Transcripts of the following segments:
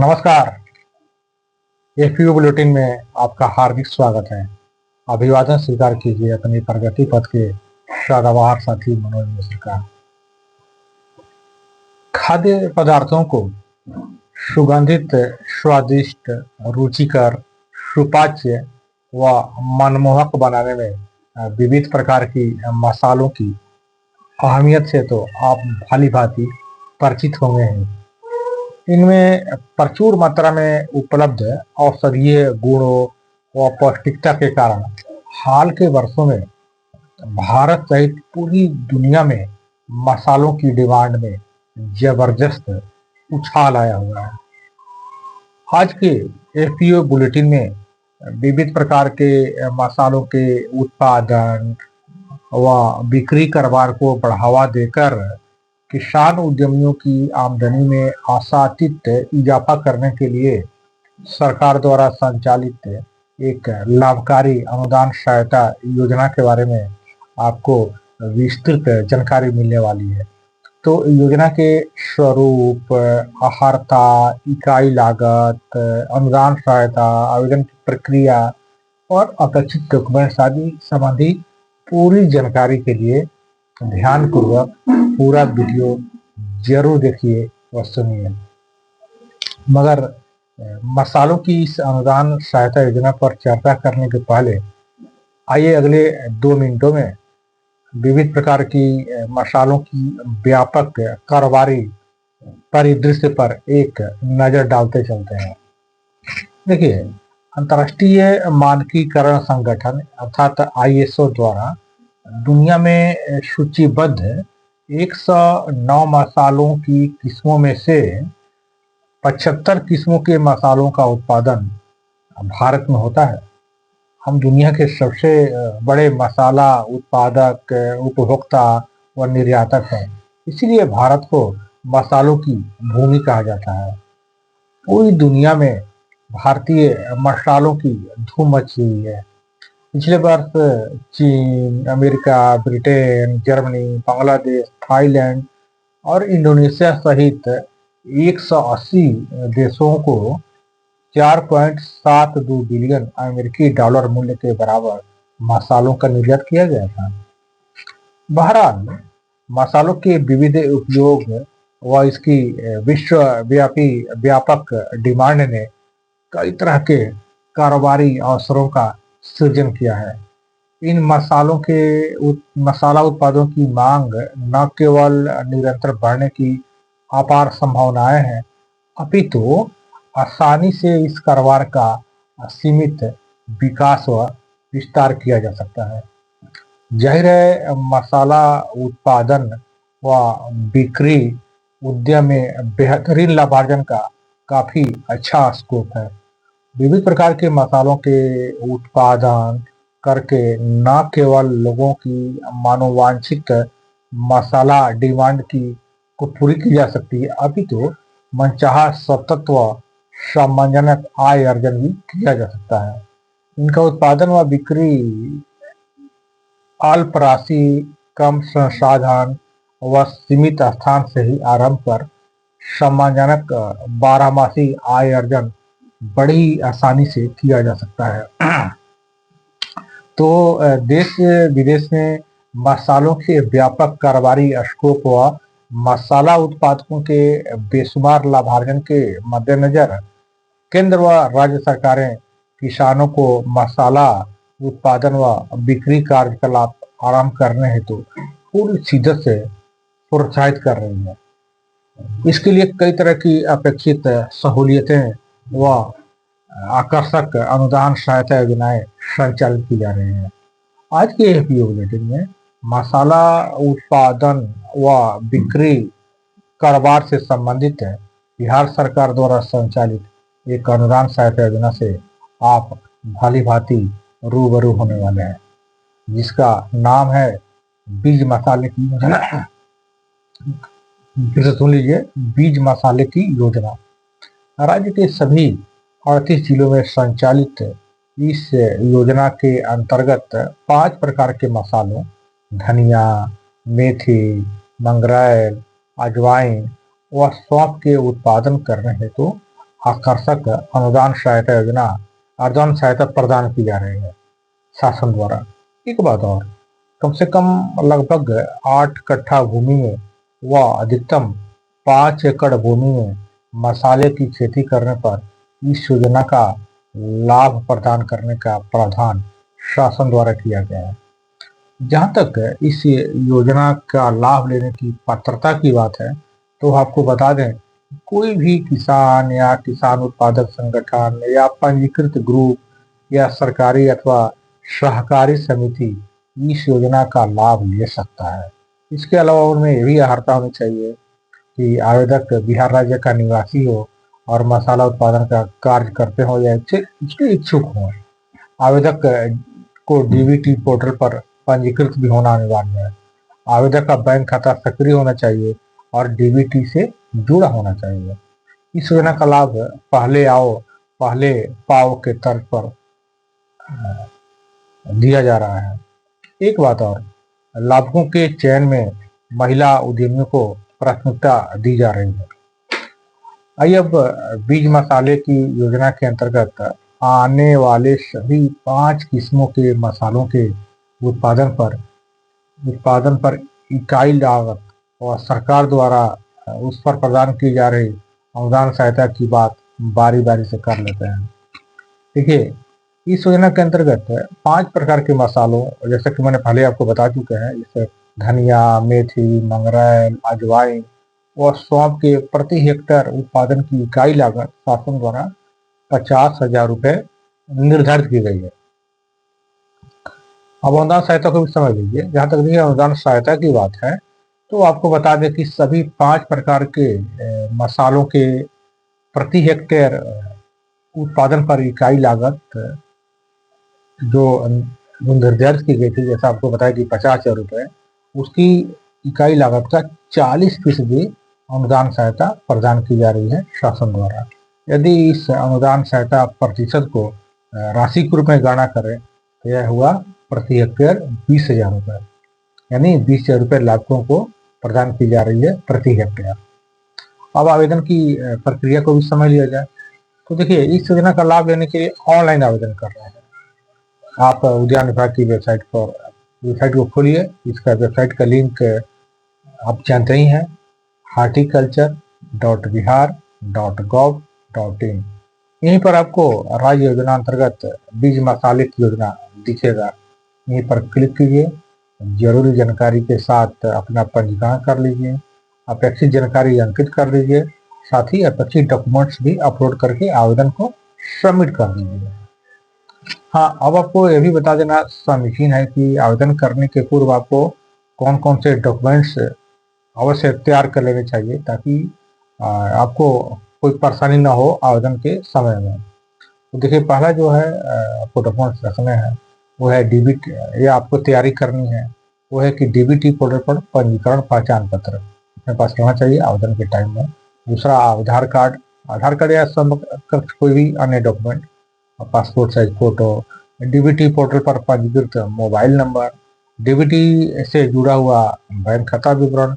नमस्कार। FPO bulletin में आपका हार्दिक स्वागत है। अभिवादन स्वीकार कीजिए अपनी प्रगति पथ के सदाबहार साथी मनोज मिश्र का। खाद्य पदार्थों को सुगंधित, स्वादिष्ट, रुचिकर, सुपाच्य व मनमोहक बनाने में विविध प्रकार की मसालों की अहमियत से तो आप भली भांति परिचित होंगे ही। इनमें प्रचुर मात्रा में उपलब्ध औषधीय गुणों व पौष्टिकता के कारण हाल के वर्षों में भारत सहित पूरी दुनिया में मसालों की डिमांड में जबरदस्त उछाल आया हुआ है। आज के एफपीओ बुलेटिन में विविध प्रकार के मसालों के उत्पादन व बिक्री कारोबार को बढ़ावा देकर किसान उद्यमियों की आमदनी में आशातीत इजाफा करने के लिए सरकार द्वारा संचालित एक लाभकारी अनुदान सहायता योजना के बारे में आपको विस्तृत जानकारी मिलने वाली है। तो योजना के स्वरूप, अहर्ता, इकाई लागत, अनुदान सहायता, आवेदन की प्रक्रिया और अपेक्षित डॉक्यूमेंट्स आदि संबंधी पूरी जानकारी के लिए ध्यानपूर्वक पूरा वीडियो जरूर देखिए और सुनिए। मगर मसालों की इस अनुदान सहायता योजना पर चर्चा करने के पहले आइए अगले 2 मिनटों में विविध प्रकार की मसालों की व्यापक कारोबारी परिदृश्य पर एक नजर डालते चलते हैं। देखिए, अंतर्राष्ट्रीय मानकीकरण संगठन अर्थात आईएसओ द्वारा दुनिया में सूचीबद्ध 109 मसालों की किस्मों में से 75 किस्मों के मसालों का उत्पादन भारत में होता है। हम दुनिया के सबसे बड़े मसाला उत्पादक, उपभोक्ता व निर्यातक हैं। इसीलिए भारत को मसालों की भूमि कहा जाता है। पूरी दुनिया में भारतीय मसालों की धूम मची हुई है। पिछले वर्ष चीन, America, Britain, Germany, Bangladesh, Thailand और इंडोनेशिया सहित 180 देशों को 4.72 बिलियन अमेरिकी डॉलर मूल्य के बराबर मसालों का निर्यात किया गया था। बहरहाल, मसालों के विविध उपयोग व इसकी विश्वव्यापी व्यापक डिमांड ने कई तरह के कारोबारी अवसरों का सृजन किया है। इन मसाला उत्पादों की मांग न केवल निरंतर बढ़ने की अपार संभावनाएं हैं, अपितु आसानी से इस कारोबार का सीमित विकास व विस्तार किया जा सकता है। जाहिर है, मसाला उत्पादन व बिक्री उद्यम में बेहतरीन लाभार्जन का काफी अच्छा स्कोप है। विविध प्रकार के मसालों के उत्पादन करके न केवल लोगों की मनोवांछित मसाला डिमांड को पूरी की जा सकती है, अपितु मनचाहा सतत व सम्मानजनक आय अर्जन भी किया जा सकता है। इनका उत्पादन व बिक्री अल्प राशि, कम संसाधन व सीमित स्थान से ही आरंभ कर सम्मानजनक 12मासी आय अर्जन बड़ी आसानी से किया जा सकता है। तो देश विदेश में मसालों के व्यापक कारोबारी स्कोप व मसाला उत्पादकों के बेशुमार लाभार्जन के मद्देनजर केंद्र व राज्य सरकारें किसानों को मसाला उत्पादन व बिक्री कार्यकलाप आरंभ करने हेतु पूरी शिद्दत से प्रोत्साहित कर रही है। इसके लिए कई तरह की अपेक्षित सहूलियतें व आकर्षक अनुदान सहायता योजनाएं संचालित की जा रही हैं। आज के एफपीओ बुलेटिन में मसाला उत्पादन व बिक्री कारोबार से संबंधित बिहार सरकार द्वारा संचालित एक अनुदान सहायता योजना से आप भली भांति रूबरू होने वाले हैं, जिसका नाम है बीज मसाले की योजना। फिर से सुन लीजिए, बीज मसाले की योजना। राज्य के सभी 38 जिलों में संचालित इस योजना के अंतर्गत 5 प्रकार के मसालों धनिया, मेथी, मंगरेल, अजवाइन व सौंफ के उत्पादन करने हेतु आकर्षक अनुदान सहायता योजना अनुदान सहायता प्रदान की जा रही है शासन द्वारा। एक बात और, कम से कम लगभग 8 कट्ठा भूमि में व अधिकतम 5 एकड़ भूमि में मसाले की खेती करने पर इस योजना का लाभ प्रदान करने का प्रावधान शासन द्वारा किया गया है। जहाँ तक इस योजना का लाभ लेने की पात्रता की बात है, तो आपको बता दें, कोई भी किसान या किसान उत्पादक संगठन या पंजीकृत ग्रुप या सरकारी अथवा सहकारी समिति इस योजना का लाभ ले सकता है। इसके अलावा उनमें ये भी अर्हता होनी चाहिए कि आवेदक बिहार राज्य का निवासी हो और मसाला उत्पादन का कार्य करते हो या इसके इच्छुक हो। आवेदक को डीबीटी पोर्टल पर पंजीकृत भी होना अनिवार्य है। आवेदक का बैंक खाता सक्रिय होना चाहिए और डीबीटी से जुड़ा होना चाहिए। इस योजना का लाभ पहले आओ पहले पाओ के तर्ज पर दिया जा रहा है। एक बात और, लाभुकों के चयन में महिला उद्यमियों को प्राथमिकता दी जा रही है। आइए अब बीज मसाले की योजना के अंतर्गत आने वाले सभी 5 किस्मों के मसालों के उत्पादन पर इकाई लागत और सरकार द्वारा उस पर प्रदान की जा रही अनुदान सहायता की बात बारी बारी से कर लेते हैं। देखिए, इस योजना के अंतर्गत 5 प्रकार के मसालों, जैसे कि मैंने पहले आपको बता चुके हैं, जैसे धनिया, मेथी, मंगरेल, अजवाइन और सौंफ के प्रति हेक्टेयर उत्पादन की इकाई लागत शासन द्वारा 50,000 रुपये निर्धारित की गई है। अब अनुदान सहायता को भी समझ लीजिए। जहाँ तक देखिए अनुदान सहायता की बात है, तो आपको बता दें कि सभी 5 प्रकार के मसालों के प्रति हेक्टेयर उत्पादन पर इकाई लागत जो निर्धारित की गई थी, जैसा आपको बताया कि 50,000 रुपये, उसकी इकाई लागत का 40% अनुदान सहायता प्रदान की जा रही है शासन द्वारा। यदि इस अनुदान सहायता प्रतिशत को राशि के रूप में गणना करें तो यह हुआ प्रति हेक्टेयर 20,000 रुपये, यानी 20,000 रुपये लाभुकों को प्रदान की जा रही है प्रति हेक्टेयर। अब आवेदन की प्रक्रिया को भी समझ लिया जाए। तो देखिए, इस योजना का लाभ लेने के लिए ऑनलाइन आवेदन कर रहे हैं। आप उद्यान विभाग की वेबसाइट को खोलिए। इसका वेबसाइट का लिंक आप जानते ही हैं, horticulture.bihar.gov.in। यहीं पर आपको राज्य योजना अंतर्गत बीज मसाले की योजना दिखेगा। यहीं पर क्लिक कीजिए, जरूरी जानकारी के साथ अपना पंजीकरण कर लीजिए, अपेक्षित जानकारी अंकित कर लीजिए, साथ ही अपेक्षित डॉक्यूमेंट्स भी अपलोड करके आवेदन को सबमिट कर दीजिए। हाँ, अब आपको यह भी बता देना समीचीन है कि आवेदन करने के पूर्व आपको कौन कौन से डॉक्यूमेंट्स अवश्य तैयार कर लेने चाहिए, ताकि आपको कोई परेशानी ना हो आवेदन के समय में। तो देखिए, पहला जो है आपको डॉक्यूमेंट्स रखने हैं वो है डीबीटी, या आपको तैयारी करनी है वो है कि डीबीटी पोर्टल पर पंजीकरण पहचान पत्र अपने पास रहना चाहिए आवेदन के टाइम में। दूसरा, आधार कार्ड या समकक्ष कोई भी अन्य document, passport size photo, DBT portal पर पंजीकृत मोबाइल नंबर, डीबीटी से जुड़ा हुआ बैंक खाता विवरण।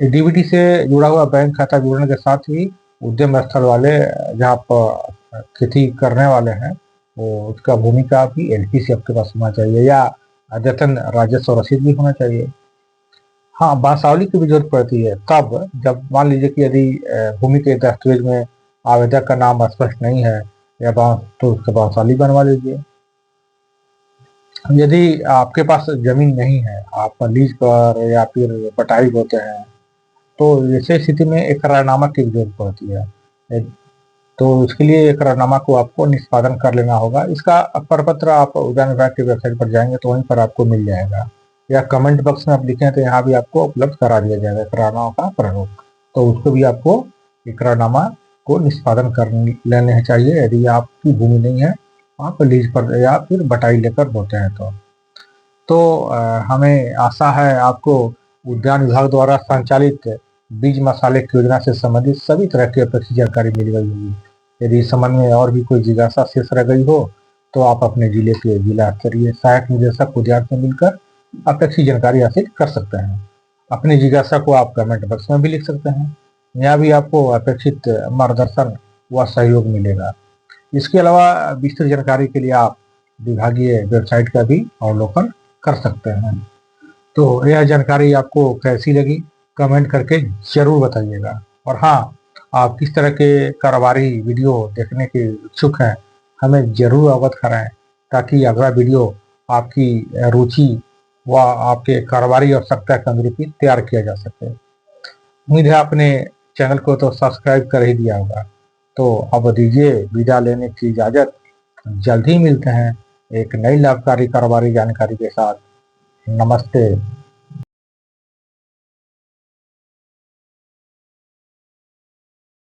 डीबीटी से जुड़ा हुआ बैंक खाता विवरण के साथ ही उद्यम स्थल वाले जहाँ आप खेती करने वाले हैं वो उसका भूमि का भी एलपीसी आपके पास होना चाहिए, या अद्यतन राजस्व रसीद भी होना चाहिए। हाँ, वंशावली की भी जरूरत पड़ती है तब जब मान लीजिए कि यदि भूमि के दस्तावेज में आवेदक का नाम स्पष्ट नहीं है या तो उसके वंशावली बनवा लीजिए। यदि आपके पास जमीन नहीं है, आप लीज पर या फिर बटाई होते हैं, तो ऐसे स्थिति में इकरारनामा की जरूरत पड़ती है। तो इसके लिए इकरारनामा को आपको निष्पादन कर लेना होगा। इसका प्रपत्र आप उद्यान विभाग की वेबसाइट पर जाएंगे तो वहीं पर आपको मिल जाएगा, या कमेंट बॉक्स में आप लिखें तो यहाँ भी आपको उपलब्ध करा दिया जाएगा इकरारनामा का प्रारूप। तो उसको भी आपको इकरारनामा को निष्पादन कर लेने चाहिए यदि आपकी भूमि नहीं है, आप लीज पर या फिर बटाई लेकर बोते हैं। तो हमें आशा है आपको उद्यान विभाग द्वारा संचालित बीज मसाले की योजना से संबंधित सभी तरह की अपेक्षित जानकारी मिल गई होगी। यदि इस संबंध में और भी कोई जिज्ञासा शेष रह गई हो तो आप अपने जिले के जिला स्तरीय सहायक निदेशक उद्यान से मिलकर अपेक्षित जानकारी हासिल कर सकते हैं। अपनी जिज्ञासा को आप कमेंट बॉक्स में भी लिख सकते हैं। यहाँ भी आपको अपेक्षित मार्गदर्शन व सहयोग मिलेगा। इसके अलावा विस्तृत जानकारी के लिए आप विभागीय वेबसाइट का भी अवलोकन कर सकते हैं। तो यह जानकारी आपको कैसी लगी कमेंट करके जरूर बताइएगा। और हाँ, आप किस तरह के कारोबारी वीडियो देखने के इच्छुक हैं हमें जरूर अवगत कराएं, ताकि अगला वीडियो आपकी रुचि व आपके कारोबारी आवश्यकता के अनुरूप ही तैयार किया जा सके। उम्मीद है आपने चैनल को तो सब्सक्राइब कर ही दिया होगा। तो अब दीजिए विदा लेने की इजाज़त। जल्द ही मिलते हैं एक नई लाभकारी कारोबारी जानकारी के साथ। नमस्ते।